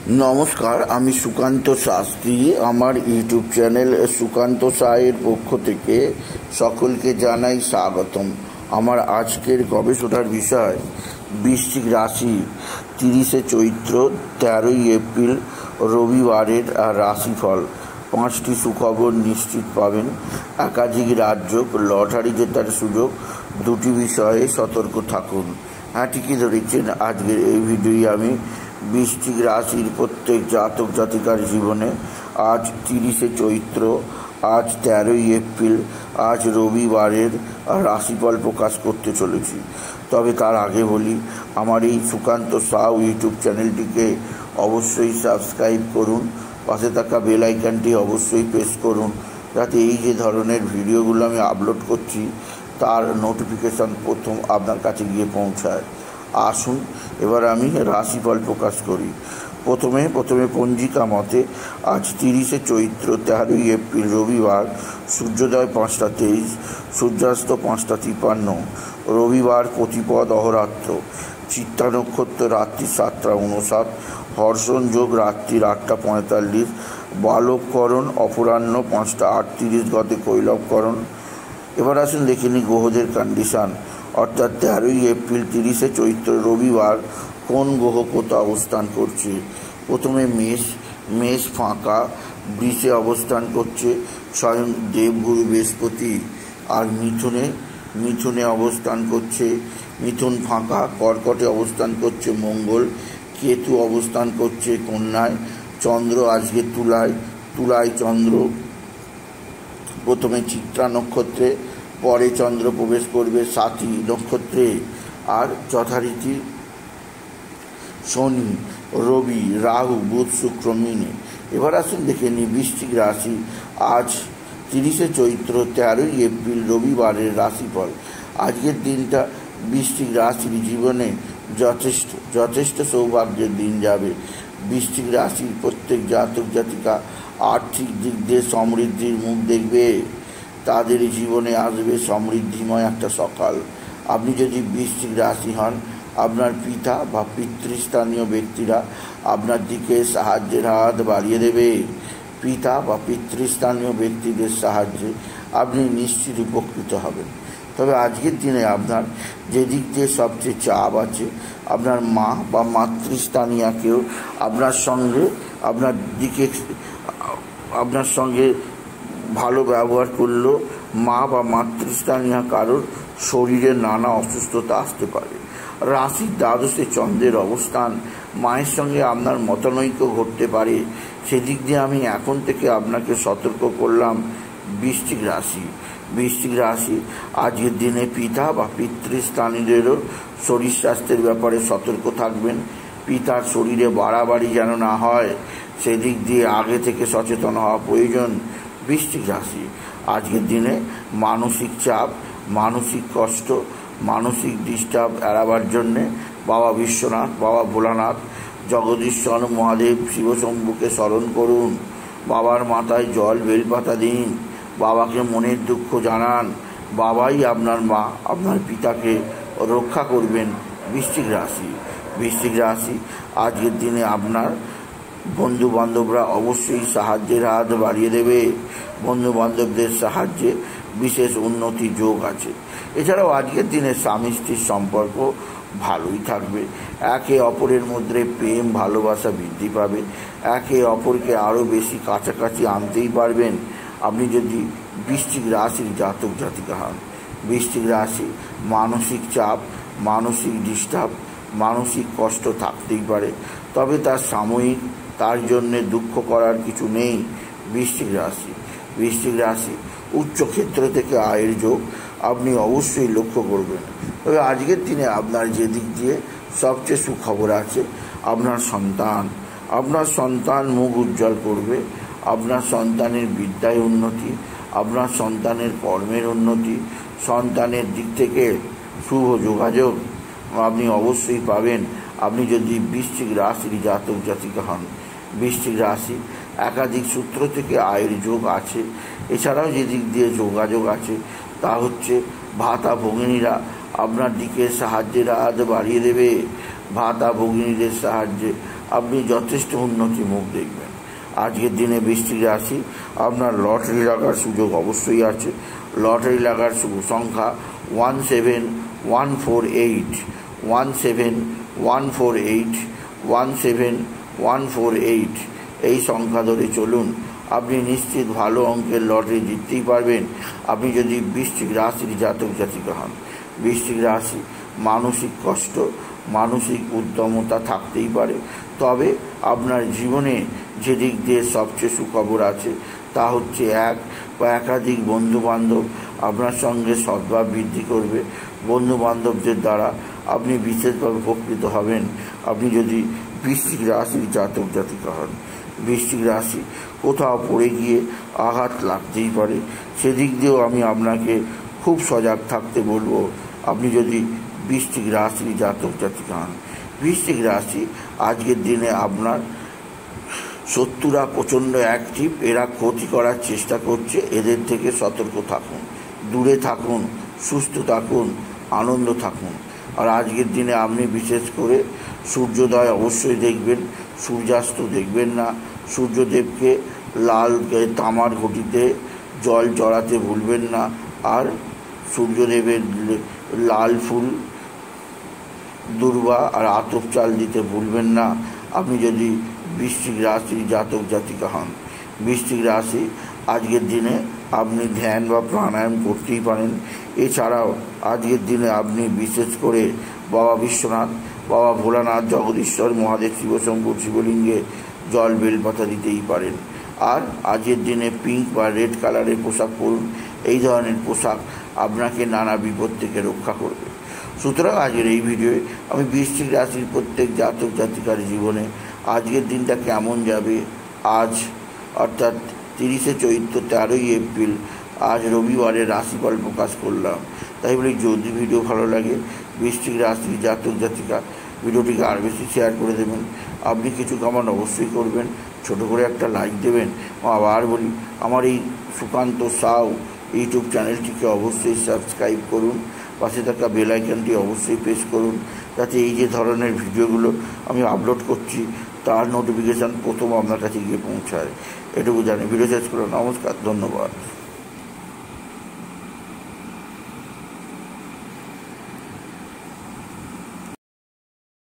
নমস্কার, আমি সুকান্ত শাস্ত্রী। আমার ইউটিউব চ্যানেল সুকান্ত সায়ের পক্ষ থেকে সকলকে জানাই স্বাগতম। আমার আজকের গবেষণার বিষয় বৃশ্চিক রাশি 30শে চৈত্র 13ই এপ্রিল রবিবারের রাশিফল। 5টি সুখবর নিশ্চিত পাবেন, একাধিক রাজ্য, লটারি জেতার সুযোগ, 2টি বিষয়ে সতর্ক থাকুন। হ্যাঁ, ঠিকই ধরেছেন। আজকের এই ভিডিওই আমি বৃশ্চিক রাশির প্রত্যেক জাতক জাতিকার জীবনে আজ 30শে চৈত্র, আজ 13ই এপ্রিল, আজ রবিবারের রাশিফল প্রকাশ করতে চলেছি। তবে তার আগে বলি, আমার এই সুকান্ত সাউ ইউটিউব চ্যানেলটিকে অবশ্যই সাবস্ক্রাইব করুন, পাশে থাকা বেল আইকনটি অবশ্যই প্রেস করুন, যাতে এই যে ধরনের ভিডিওগুলো আমি আপলোড করছি তার নোটিফিকেশান প্রথম আপনার কাছে গিয়ে পৌঁছায়। আসুন এবার আমি রাশিফল প্রকাশ করি। প্রথমে পঞ্জিকা মতে আজ 30শে চৈত্র 13ই এপ্রিল রবিবার, সূর্যোদয় 5টা 23, সূর্যাস্ত 5টা 53, রবিবার প্রতিপদ অহরাত্র, চিত্তা নক্ষত্র রাত্রি 7টা 59, হর্ষণ যোগ রাত্রির 8টা 45, বালবকরণ অপরাহ্ন 5টা 38, গতে কৈলবকরণ। এবার আসুন দেখে নিই গ্রহদের কন্ডিশান, অর্থাৎ 13ই এপ্রিল 30শে চৈত্র রবিবার কোন গ্রহ কোথাও অবস্থান করছে। প্রথমে মেষ ফাঁকা, বৃষে অবস্থান করছে স্বয়ং দেবগুরু বৃহস্পতি। আর মিথুনে অবস্থান করছে, মিথুন ফাঁকা। কর্কটে অবস্থান করছে মঙ্গল, কেতু অবস্থান করছে কন্যায়, চন্দ্র আজকে তুলায় চন্দ্র। প্রথমে চিত্রা নক্ষত্রে, পরে চন্দ্র প্রবেশ করবে সাথী নক্ষত্রে। আর যথারীতি শনি, রবি, রাহু, বুধ, শুক্র মিনে। এবার আসুন দেখে নিই বৃশ্চিক রাশি আজ 30শে চৈত্র 13ই এপ্রিল রবিবারের রাশিফল। আজকের দিনটা বৃশ্চিক রাশির জীবনে যথেষ্ট সৌভাগ্যের দিন যাবে। বৃশ্চিক রাশির প্রত্যেক জাতক জাতিকা আর্থিক দিক দিয়ে সমৃদ্ধির মুখ দেখবে। তাদের জীবনে আসবে সমৃদ্ধিময় একটা সকাল। আপনি যদি বৃশ্চিক রাশি হন, আপনার পিতা বা পিতৃস্থানীয় ব্যক্তিরা আপনার দিকে সাহায্যের হাত বাড়িয়ে দেবে। পিতা বা পিতৃস্থানীয় ব্যক্তিদের সাহায্যে আপনি নিশ্চিত উপকৃত হবেন। তবে আজকের দিনে আপনার যে দিক দিয়ে সবচেয়ে চাপ আছে, আপনার মা বা মাতৃস্থানীয় কেউ আপনার সঙ্গে ভালো ব্যবহার করলেও মা বা মাতৃস্থানীয় কারোর শরীরে নানা অসুস্থতা আসতে পারে। রাশির দ্বাদশে চন্দ্রের অবস্থান, মায়ের সঙ্গে আপনার মতানৈক্য ঘটতে পারে। সেদিক দিয়ে আমি এখন থেকে আপনাকে সতর্ক করলাম। বৃশ্চিক রাশি আজকের দিনে পিতা বা পিতৃস্থানীয়দেরও শরীর স্বাস্থ্যের ব্যাপারে সতর্ক থাকবেন। পিতার শরীরে বাড়াবাড়ি যেন না হয়, সেদিক দিয়ে আগে থেকে সচেতন হওয়া প্রয়োজন। বৃশ্চিক রাশি আজকের দিনে মানসিক চাপ, মানসিক কষ্ট, মানসিক ডিস্টার্ব এড়াবার জন্যে বাবা বিশ্বনাথ, বাবা ভোলানাথ, জগদীশ্বর মহাদেব, শিবশম্ভুকে স্মরণ করুন। বাবার মাথায় জল বেলপাতা দিন, বাবাকে মনের দুঃখ জানান। বাবাই আপনার মা, আপনার পিতাকে রক্ষা করবেন। বৃশ্চিক রাশি আজকের দিনে আপনার বন্ধু বান্ধবরা অবশ্যই সাহায্যের হাত বাড়িয়ে দেবে। বন্ধু বান্ধবদের সাহায্যে বিশেষ উন্নতি যোগ আছে। এছাড়াও আজকের দিনে স্বামী স্ত্রীর সম্পর্ক ভালোই থাকবে। একে অপরের মধ্যে প্রেম ভালোবাসা বৃদ্ধি পাবে। একে অপরকে আরও বেশি কাছাকাছি আনতেই পারবেন আপনি যদি বৃশ্চিক রাশির জাতক জাতিকা হন। বৃশ্চিক রাশি মানসিক চাপ, মানসিক ডিস্টার্ব, মানসিক কষ্ট থাকতেই পারে, তবে তার সাময়িক, তার জন্যে দুঃখ করার কিছু নেই। বৃশ্চিক রাশি উচ্চক্ষেত্র থেকে আয়ের যোগ আপনি অবশ্যই লক্ষ্য করবেন। তবে আজকের দিনে আপনার যে দিক দিয়ে সবচেয়ে সুখবর আছে, আপনার সন্তান মুখ উজ্জ্বল করবে। আপনার সন্তানের বিদ্যায় উন্নতি, আপনার সন্তানের কর্মের উন্নতি, সন্তানের দিক থেকে শুভ যোগাযোগ আপনি অবশ্যই পাবেন আপনি যদি বৃশ্চিক রাশির জাতক জাতিকা হন। বৃশ্চিক রাশি একাধিক সূত্র থেকে আয়ের যোগ আছে। এছাড়াও যে দিক দিয়ে যোগাযোগ আছে তা হচ্ছে ভাতা ভগিনীরা আপনার দিকে সাহায্যের হাত বাড়িয়ে দেবে। ভাতা ভগিনীদের সাহায্যে আপনি যথেষ্ট উন্নতি মুখ দেখবেন। আজকের দিনে বৃশ্চিক রাশি, আপনার লটারি লাগার সুযোগ অবশ্যই আছে। লটারি লাগার শুভ সংখ্যা 17148, 17148, 17148। এই সংখ্যা ধরে চলুন, আপনি নিশ্চিত ভালো অঙ্কের লটারি জিততেই পারবেন আপনি যদি বৃশ্চিক রাশির জাতক জাতিকা হন। বৃশ্চিক রাশি, মানসিক কষ্ট, মানসিক উদ্যমতা থাকতেই পারে, তবে আপনার জীবনে যে দিক দিয়ে সবচেয়ে সুখবর আছে তা হচ্ছে এক বা একাধিক বন্ধুবান্ধব আপনার সঙ্গে সদ্ভাব বৃদ্ধি করবে। বন্ধুবান্ধবদের দ্বারা আপনি বিশেষভাবে উপকৃত হবেন আপনি যদি বৃশ্চিক রাশির জাতক জাতিকা হন। বৃশ্চিক রাশি, কোথাও পড়ে গিয়ে আঘাত লাগতেই পারে, সেদিক দিয়েও আমি আপনাকে খুব সজাগ থাকতে বলবো আপনি যদি বৃশ্চিক রাশির জাতক জাতিকা হন। বৃশ্চিক রাশি, আজকের দিনে আপনার শত্রুরা প্রচণ্ড অ্যাক্টিভ, এরা ক্ষতি করার চেষ্টা করছে, এদের থেকে সতর্ক থাকুন, দূরে থাকুন, সুস্থ থাকুন, আনন্দ থাকুন। আর আজকের দিনে আপনি বিশেষ করে সূর্যোদয় অবশ্যই দেখবেন, সূর্যাস্ত দেখবেন না। সূর্যদেবকে লাল তামার ঘটিতে জল চড়াতে ভুলবেন না, আর সূর্যদেবের লাল ফুল, দূর্বা আর আতপ চাল দিতে ভুলবেন না আপনি যদি বৃশ্চিক রাশির জাতক জাতিকা হন। বৃশ্চিক রাশি, আজকের দিনে আপনি ধ্যান বা প্রাণায়াম করতেই পারেন। এছাড়াও আজকের দিনে আপনি বিশেষ করে বাবা বিশ্বনাথ, বাবা ভোলানাথ, জগদীশ্বর, মহাদেব, শিবশঙ্কর, শিবলিঙ্গে জল বেলপাতা দিতেই পারেন। আর আজকের দিনে পিঙ্ক বা রেড কালারের পোশাক পরুন, এই ধরনের পোশাক আপনাকে নানা বিপদ থেকে রক্ষা করবে। সুতরাং আজকের এই ভিডিওয়ে আমি বৃশ্চিক রাশির প্রত্যেক জাতক জাতিকার জীবনে আজকের দিনটা কেমন যাবে, আজ অর্থাৎ 30শে চৈত্র, 13ই এপ্রিল, আজ রবিবারের রাশিফল প্রকাশ করলাম। তাই বলি যদি ভিডিও ভালো লাগে বৃশ্চিক রাশির জাতক জাতিকা ভিডিওটিকে আর বেশি শেয়ার করে দেবেন। আপনি কিছু কমেন্ট অবশ্যই করবেন, ছোট করে একটা লাইক দেবেন। আবার বলি, আমার এই সুকান্ত সাউ ইউটিউব চ্যানেলটিকে অবশ্যই সাবস্ক্রাইব করুন, পাশে থাকা বেল আইকনটি অবশ্যই প্রেস করুন, যাতে এই যে ধরনের ভিডিওগুলো আমি আপলোড করছি তার নোটিফিকেশান প্রথম আপনার কাছে গিয়ে পৌঁছায়। এটুকু জানি। ভিডিও শেষ করুন। নমস্কার, ধন্যবাদ।